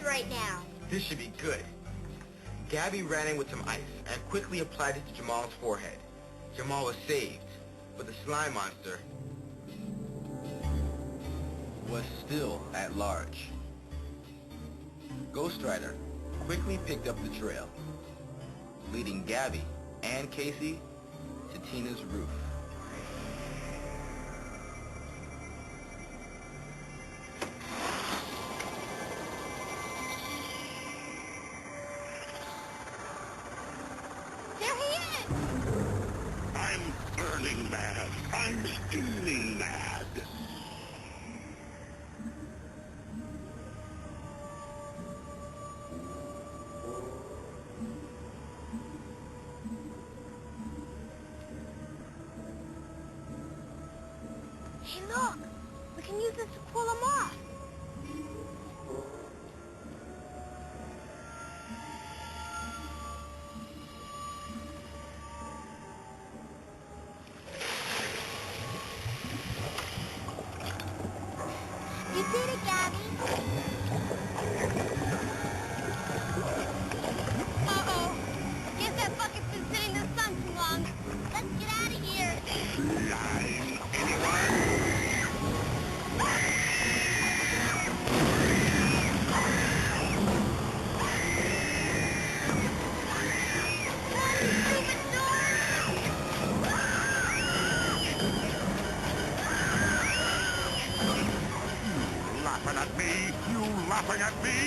situation right now. This should be good. Gabby ran in with some ice and quickly applied it to Jamal's forehead. Jamal was saved, but the slime monster was still at large. Ghostwriter quickly picked up the trail, leading Gabby and Casey to Tina's roof. There he is! I'm burning mad. I'm steaming mad. Hey, look! We can use this to cool him off. You did it, Gabby! Uh-oh! Guess that bucket's been sitting in the sun too long. Let's get out of here! Slime, anyone? Laughing at me? You laughing at me?